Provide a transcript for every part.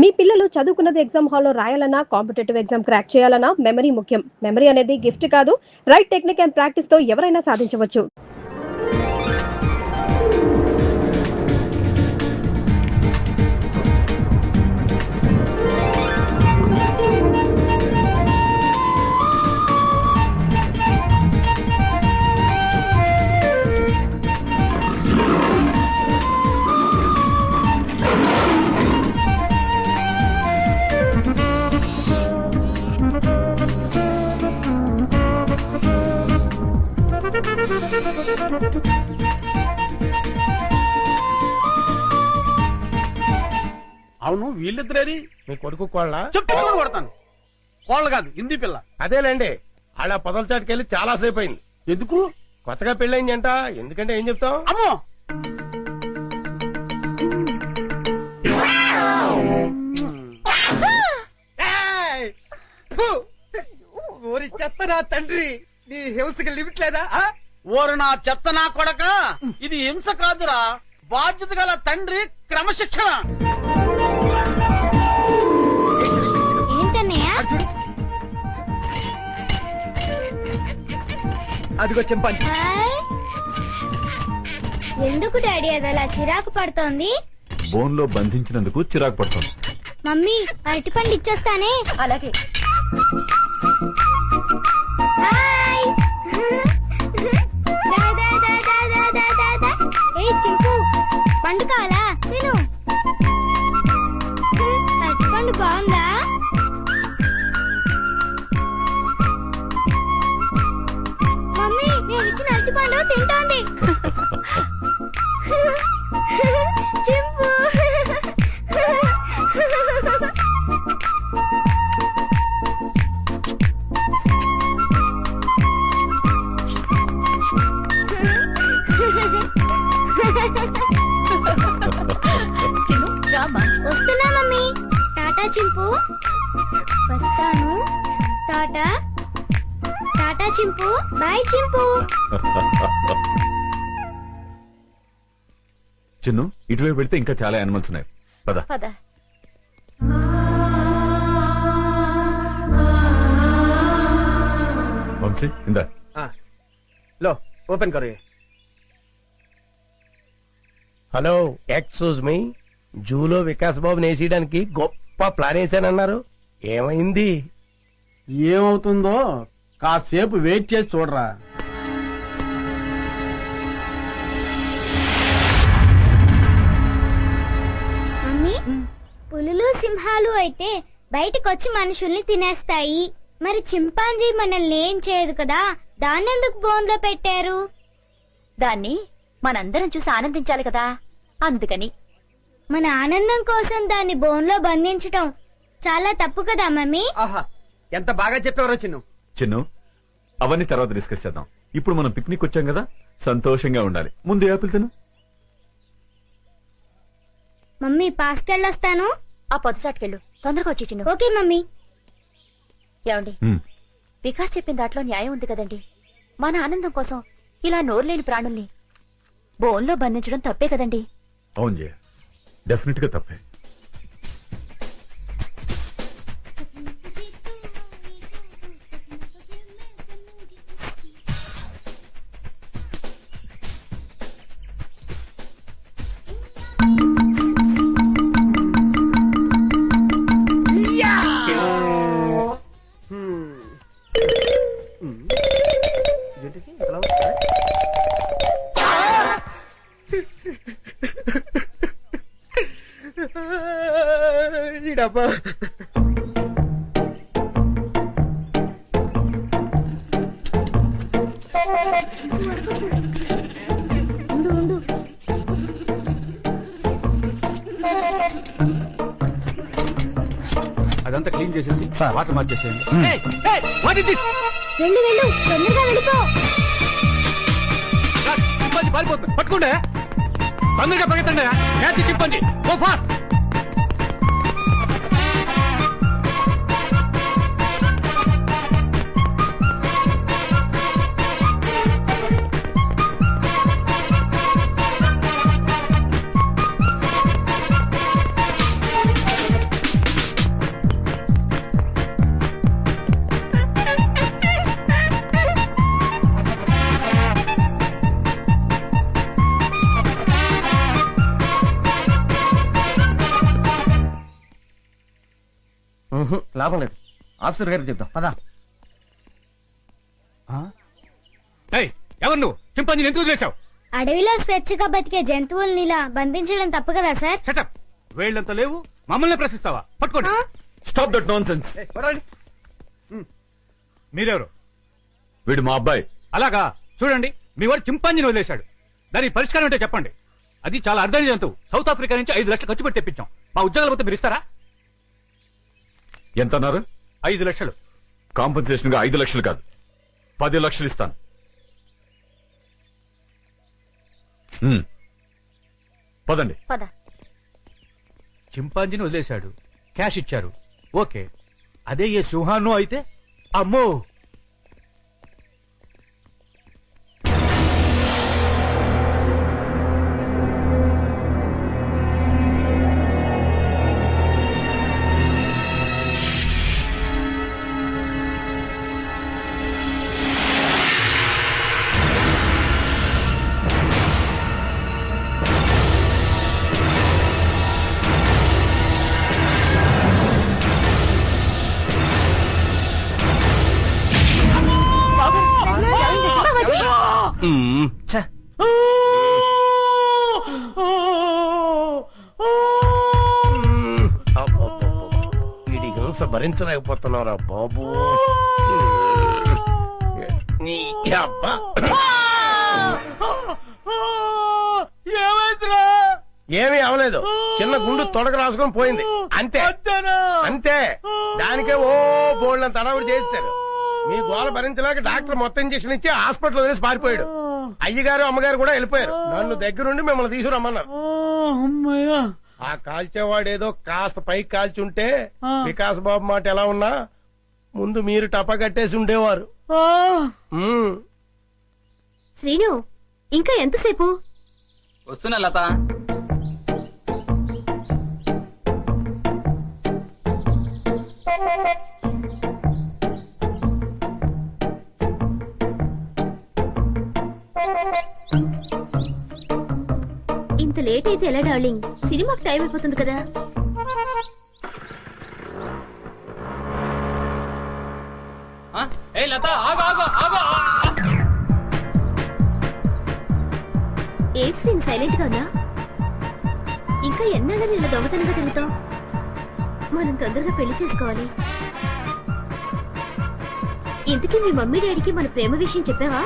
మీ పిల్లలు చదువుకున్నది ఎగ్జామ్ హాల్లో రాయాలన్నా, కాంపిటేటివ్ ఎగ్జామ్ క్రాక్ చేయాలన్నా మెమరీ ముఖ్యం. మెమరీ అనేది గిఫ్ట్ కాదు, రైట్ టెక్నిక్ అండ్ ప్రాక్టీస్ తో ఎవరైనా సాధించవచ్చు. అవును, వీళ్ళిద్దరేది మీ కొడుకు కోళ్ళ చెప్పు చూడు కొడతాను. కోళ్ళ కాదు, హిందీ పిల్ల. అదేలేండి. అలా పొదల చాటుకెళ్ళి చాలా సేపు అయింది. ఎందుకు? కొత్తగా పెళ్ళయింది అంట. ఎందుకంటే ఏం చెప్తాం? అమ్మో, ఓరి చెత్తనా తండ్రి, నీ హింసకి లిమిట్ లేదా? ఓరు నా చెత్త నా కొడక, ఇది హింస కాదురా, బాధ్యత గల తండ్రి క్రమశిక్షణ. అదిగో చెంపాంజీ. ఎందుకు డాడీ అది అలా చిరాకు పడుతోంది? బోన్ లో బంధించినందుకు చిరాకు పడుతోంది. మమ్మీ అరటిపండు ఇచ్చేస్తానే. అలాగే. హాయ్. చింపు, పండు కావాలా? తిను. అరటిపండు బాగుందా? మమ్మీ నేను ఇచ్చిన అరటిపండు తింటోంది. చింపు. వస్తున్నా మమ్మీ. టాటా చింపు. వస్తాను. టాటా. టాటా చింపు. బాయ్ చింపు. చిన్ను, ఇటువైపు పెడితే ఇంకా చాలా యానిమల్స్ ఉన్నాయి. పద పద. వంశీ, ఇందా. లో ఓపెన్ కరో. Hello, excuse me. జూలో వికాస్ బాబు నేసేయడానికి గొప్ప ప్లాన్ వేసానన్నారు. ఏమైంది? ఏమవుతుందో కాసేపు వెయిట్ చేసి చూడరా. మమ్మీ, పులులు సింహాలు అయితే బయటకొచ్చి మనుషుల్ని తినేస్తాయి. మరి చింపాంజీ మనల్ని ఏం చేయదు కదా, దాన్నెందుకు బోన్లో పెట్టారు? దాన్ని మనందరం చూసి ఆనందించాలి కదా, అందుకని. మన ఆనందం కోసం దాన్ని బోన్లో బంధించటం చాలా తప్పు కదా మమ్మీ? ఆహా, ఎంత బాగా చెప్పేవరో చిన్ను. చిన్ను, అవన్నీ తర్వాత డిస్కస్ చేద్దాం. ఇప్పుడు మనం పిక్నిక్ వచ్చాం కదా, సంతోషంగా ఉండాలి. ముందు యాపిల్ తిను. మమ్మీ పాస్కెళ్ళొస్తాను. ఆ పొద్దుచాటుకెళ్ళు, తొందరగా వచ్చి చిన్ను. Okay mummy. ఏమండి, వికాస్ చెప్పిన దాంట్లో న్యాయం ఉంది కదండి. మన ఆనందం కోసం ఇలా నోరులేని ప్రాణుల్ని బోన్లో బంధించడం తప్పే కదండి. అవును జయ, డెఫినెట్ గా తప్పే. డబ్బా అదంతా క్లీన్ చేసేసి వాటర్ మార్చేసేయండి. వెళ్ళు వెళ్ళు, తొందరగా వెళ్ళిపో. పారిపోతుంది, పట్టుకోండి. తొందరగా పరిగెత్తండి. చెప్పండి, ఓ ఫాస్ట్. లాభం లేదు, ఆఫీసర్ గారికి చెప్తాం పదా. ఎవరు నువ్వు? చింపాంజీని ఎందుకు వదిలేశావు? అడవిలో స్వేచ్ఛగా బతికే జంతువుల్ని ఇలా బంధించడం తప్పు కదా సార్? సెటప్. వేళ్ళంత లేవు, మమ్మల్ని ప్రశ్నిస్తావా? పట్టుకోండి. Stop that non sense. మీరెవరు? వీడు మా అబ్బాయి. అలాగా, చూడండి, మీ వాడు చింపాంజీని వదిలేశాడు. దానికి పరిష్కారం అంటే చెప్పండి. అది చాలా అర్థం జంతువు. సౌత్ ఆఫ్రికా నుంచి 5 లక్షలు ఖర్చు పెట్టి తెప్పించాం. మా ఉద్యోగాల మొత్తం మీరు ఇస్తారా? ఎంత అన్నారు? 5 లక్షలు. కాంపెన్సేషన్ గా 5 లక్షలు కాదు, 10 లక్షలు ఇస్తాను. పదండి. పద. చింపాంజీని వదిలేశాడు, క్యాష్ ఇచ్చారు, ఓకే. అదే ఏ సింహాన్నో అయితే అమ్మో. వీడి హింస భరించలేకపోతున్నారా బాబు. నీ అబ్బా. ఏమైందిరా? ఏమీ అవలేదు, చిన్న గుండు తొడక రాసుకొని పోయింది అంతే. అంతే, దానికే ఓ బోల్డ్ తడవుడు చేశారు. మీ గోల భరించలేక డాక్టర్ మొత్తం ఇంజక్షన్ ఇచ్చి హాస్పిటల్ వదిలేసి పారిపోయాడు. అయ్యగారు అమ్మగారు కూడా వెళ్ళిపోయారు. నన్ను దగ్గరుండి మిమ్మల్ని తీసుకురమ్మన్నారు. ఆ కాల్చేవాడేదో కాస్త పైకి కాల్చుంటే వికాస్ బాబు మాట ఎలా ఉన్నా ముందు మీరు టపా కట్టేసి ఉండేవారు. శ్రీను, ఇంకా ఎంతసేపు? వస్తున్నా లత. ఇంత లేట్ అయితే ఎలా డార్లింగ్? సినిమాకి టైం అయిపోతుంది కదా. ఏంటి శ్రీను సైలెంట్ గా ఉన్నా? ఇంకా ఎన్నాళ్ళని ఇలా దొంగతనంగా తిరుగుతావు? మనం తొందరగా పెళ్లి చేసుకోవాలి. ఇంతకీ మీ మమ్మీ డాడీకి మన ప్రేమ విషయం చెప్పావా?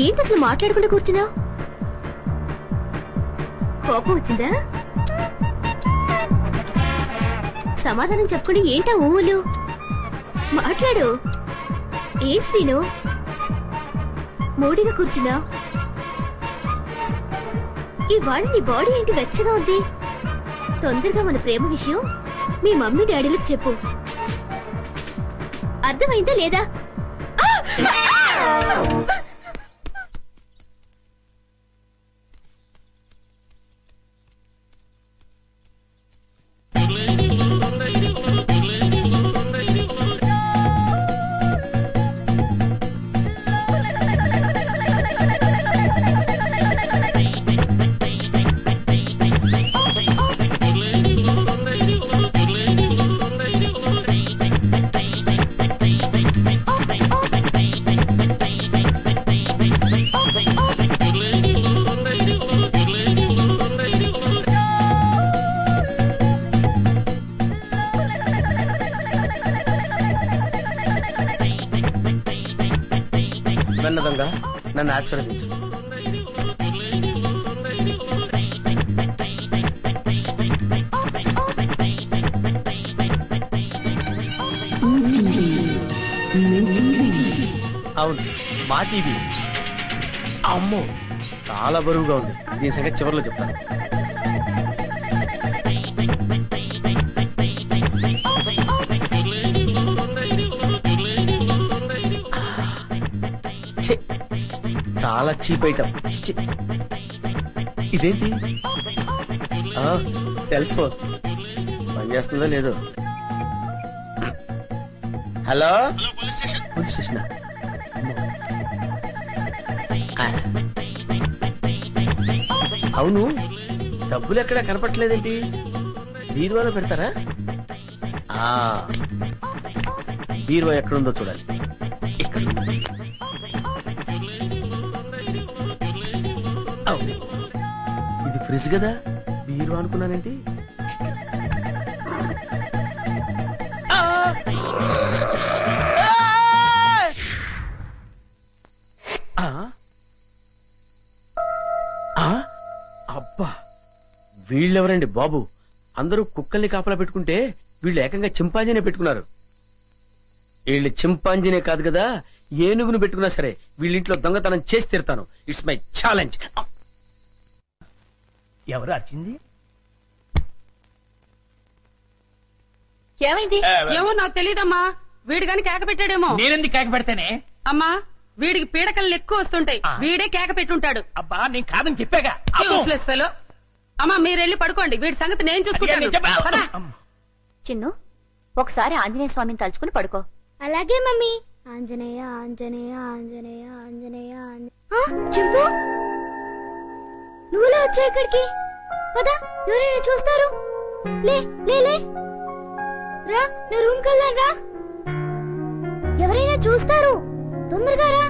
ఏంటి అసలు మాట్లాడకుండా కూర్చున్నావు? కోపం వచ్చిందా? సమాధానం చెప్పకుండా ఏంటా ఊళ్ళు? మాట్లాడు. ఏ శ్రీను మూడిగా కూర్చున్నా? ఇవాళ నీ బాడీ ఏంటి వెచ్చగా ఉంది? తొందరగా మన ప్రేమ విషయం మీ మమ్మీ డాడీలకు చెప్పు. అర్థమైందా లేదా? విన్నదంగా నన్ను ఆశీర్వదించు. అవును, మా టీవీ. అమ్మో, చాలా బరువుగా ఉంది. దీని సంగతి చివరిలో చెప్తాను. చాలా చీప్ ఐటమ్. ఇదేంటి? సెల్ ఫోన్ పనిచేస్తుందో లేదో. Hello, police station. అవును, డబ్బులు ఎక్కడా కనపట్లేదేంటి? బీరువాలో పెడతారా? ఆ, బీరువా ఎక్కడుందో చూడాలి. ఇక్కడ. అవును, ఇది ఫ్రిడ్జ్ కదా, బీరువా అనుకున్నానేంటి? అబ్బా, వీళ్ళెవరండి బాబు? అందరూ కుక్కల్ని కాపలా పెట్టుకుంటే వీళ్ళు ఏకంగా చింపాంజీనే పెట్టుకున్నారు. వీళ్ళు చింపాంజీనే కాదు కదా, ఏనుగును పెట్టుకున్నా సరే వీళ్ళింట్లో దొంగతనం చేసి తీరుతాను. It's my challenge. ఎవరు వచ్చింది? ఏమైంది? ఏమో నాకు తెలియదమ్మా. వీడు గాని కేక పెట్టాడేమో. నేనెందుకు కేక పెడతానే? అమ్మా, వీడికి పీడకలు ఎక్కువ వస్తుంటాయి. వీడే కేక పెట్టుంటాడు. అబ్బా, నేను కాదని చెప్పాగా. Useless fellow. అమ్మా, మీరెళ్ళి పడుకోండి, వీడి సంగతి నేను చూసుకుంటాను. పద. చిన్ను, ఒకసారి ఆంజనేయ స్వామిని తలుచుకుని పడుకో. అలాగే మమ్మీ. ఆంజనేయ ఆంజనేయ ఆంజనేయ ఆంజనేయ చింపు, నువ్వులా వచ్చా ఇక్కడికి? పదా, ఎవరైనా చూస్తారు. లే లే లే, రా నా రూమ్ కెళ్ళాను రా. ఎవరైనా చూస్తారు, తొందరగా రా.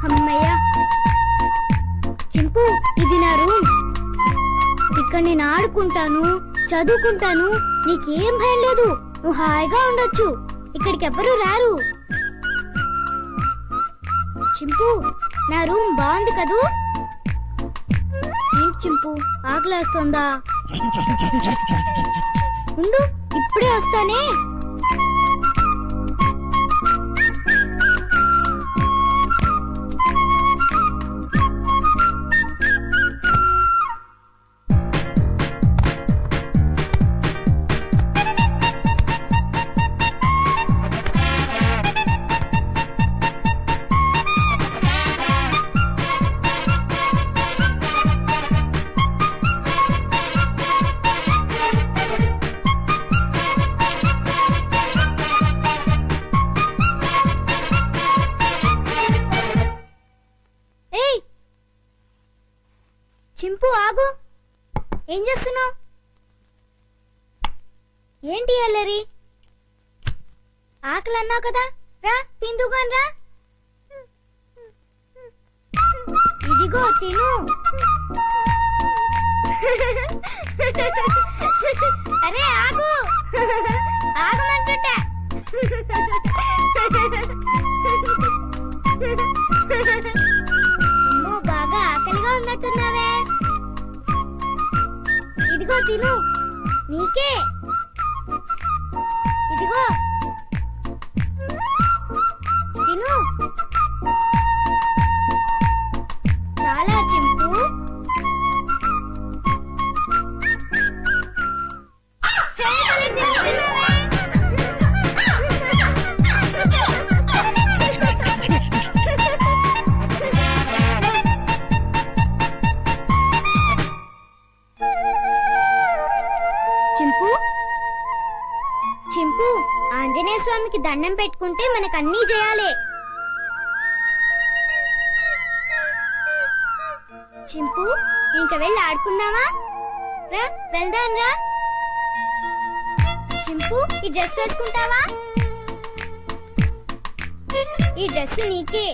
అమ్మయ్యా. చింపు, ఇది నా రూమ్. ఇక్కడ నేను ఆడుకుంటాను, చదువుకుంటాను. నీకేం భయం లేదు, నువ్వు హాయిగా ఉండొచ్చు. ఇక్కడికి ఎవ్వరూ రారు. చింపు, నా రూమ్ బాగుంది కదూ? ఏంటి చింపు, ఆకలేస్తుందా? ఉండు, ఇప్పుడే వస్తానే. చింపు, ఆగు. ఏం చేస్తున్నావు? ఏంటి అల్లరి? ఆకలి అన్నావు కదా, రా తిందుగాని రా. ఇదిగో తిను. అరే ఆగు, ఆగమంటుంటా. అమ్మో, బాగా ఆకలిగా ఉన్నట్టున్నావే. ఇదిగో తిను, నీకే. ఇదిగో తిను. చాలా చింపు. చింపు, చింపు, ఆంజనేయ స్వామికి దండం పెట్టుకుంటే మనకన్నీ చేయాలి. చింపు, ఇంక వెళ్ళి ఆడుకున్నావా? రా వెళ్దాం రా. చింపు, ఈ డ్రెస్ వేసుకుంటావా? ఈ డ్రెస్ నీకే.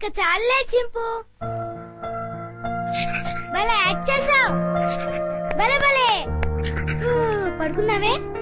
ఇక చాలే చింపు. భలే యాక్ట్ చేసావు. భలే భలే. పడుకున్నావే?